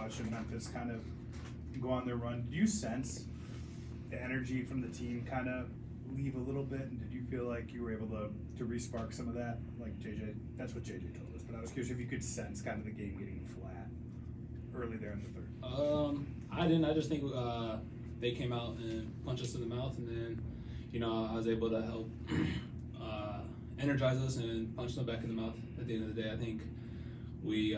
watching Memphis kind of go on their run. Do you sense the energy from the team kind of leave a little bit, and did you feel like you were able to re-spark some of that? Like JJ, that's what JJ told us, but I was curious if you could sense kind of the game getting flat early there in the third. I didn't. I just think they came out and punched us in the mouth, and then, I was able to help energize us and punch them back in the mouth at the end of the day. I think we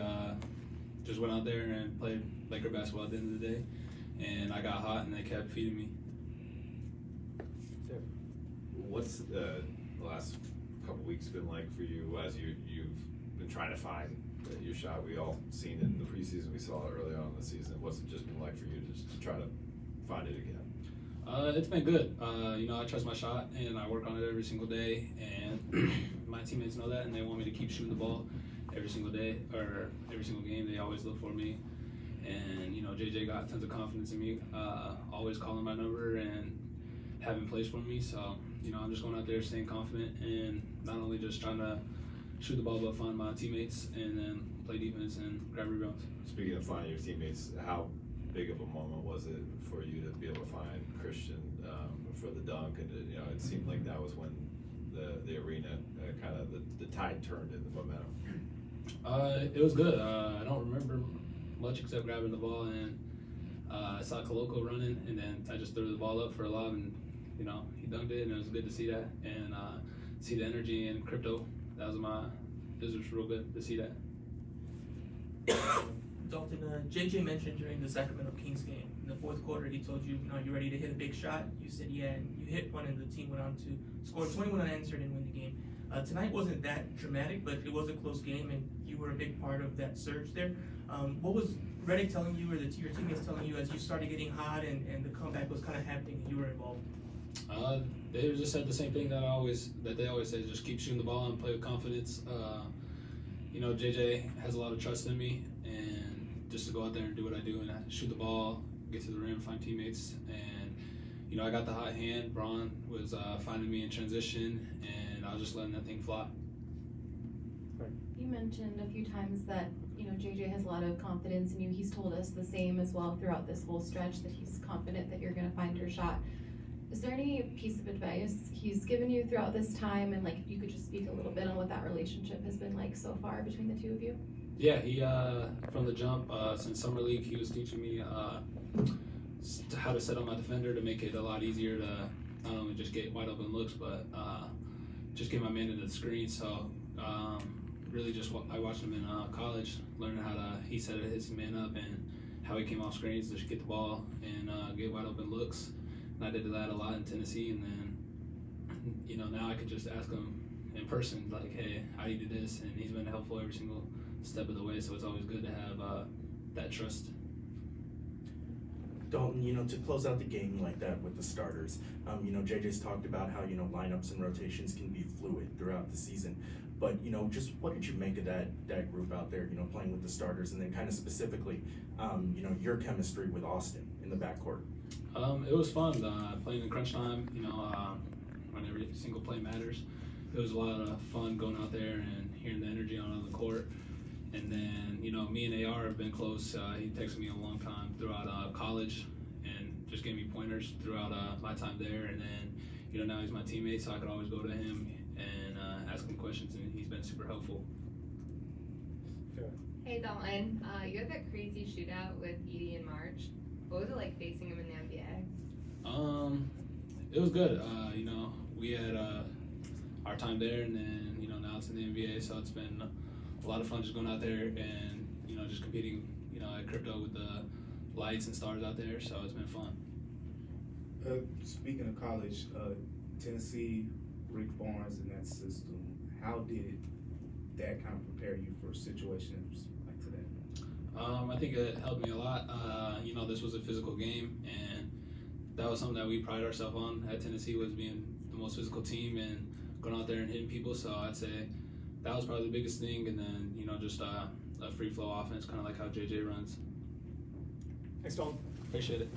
just went out there and played Laker basketball at the end of the day, and I got hot, and they kept feeding me. What's the last couple weeks been like for you as you've been trying to find your shot? We all seen it in the preseason. We saw it early on in the season. What's it just been like for you to try to find it again? It's been good. I trust my shot, and I work on it every single day, and my teammates know that, and they want me to keep shooting the ball every single day, or every single game. They always look for me, and JJ got tons of confidence in me, always calling my number and having plays for me. So I'm just going out there staying confident, and not only just trying to shoot the ball, but find my teammates and then play defense and grab rebounds. Speaking of finding your teammates, how big of a moment was it for you to be able to find Christian for the dunk? And it seemed like that was when the arena kind of the tide turned in the momentum. It was good. I don't remember much except grabbing the ball, and I saw Koloko running, and then I just threw the ball up for a lob, and he dunked it, and it was good to see that, and see the energy in crypto. It was just real good to see that. Dalton, JJ mentioned during the Sacramento Kings game in the fourth quarter, he told you, you're ready to hit a big shot. You said, yeah, and you hit one, and the team went on to score 21 unanswered and win the game. Tonight wasn't that dramatic, but it was a close game, and you were a big part of that surge there. What was Reddick telling you, or your teammates telling you, as you started getting hot and the comeback was kind of happening and you were involved? They just said the same thing that they always say: just keep shooting the ball and play with confidence. JJ has a lot of trust in me, and just to go out there and do what I do and shoot the ball, get to the rim, find teammates, and I got the hot hand. Braun was finding me in transition, and I was just letting that thing fly. You mentioned a few times that JJ has a lot of confidence in you. He's told us the same as well throughout this whole stretch, that he's confident that you're going to find your shot. Is there any piece of advice he's given you throughout this time, and if you could just speak a little bit on what that relationship has been like so far between the two of you? Yeah, he from the jump since summer league, he was teaching me how to set up my defender to make it a lot easier to not only just get wide open looks, but just get my man into the screen. So really I watched him in college, learning he set his man up and how he came off screens to just get the ball and get wide open looks. And I did that a lot in Tennessee, and then now I could just ask him in person, like, hey, how do you do this? And he's been helpful every single step of the way, so it's always good to have that trust. Dalton, to close out the game like that with the starters, JJ's talked about how, lineups and rotations can be fluid throughout the season. But, just what did you make of that group out there, playing with the starters, and then kind of specifically, your chemistry with Austin in the backcourt? It was fun playing in crunch time, when every single play matters. It was a lot of fun going out there and hearing the energy on the court. And then, me and AR have been close. He texted me a long time throughout college and just gave me pointers throughout my time there. And then, now he's my teammate, so I could always go to him and ask him questions, and he's been super helpful. Hey Dalton, you had that crazy shootout with Edie in March. What was it like facing him in the NBA? It was good. We had our time there, and then now it's in the NBA, so it's been a lot of fun just going out there and just competing at crypto with the lights and stars out there. So it's been fun. Speaking of college, Tennessee, Rick Barnes and that system, how did that kind of prepare you for situations like today? I think it helped me a lot. This was a physical game, and that was something that we pride ourselves on at Tennessee, was being the most physical team and going out there and hitting people. So I'd say that was probably the biggest thing, and then just a free flow offense, kind of like how JJ runs. Thanks, Dalton. Appreciate it.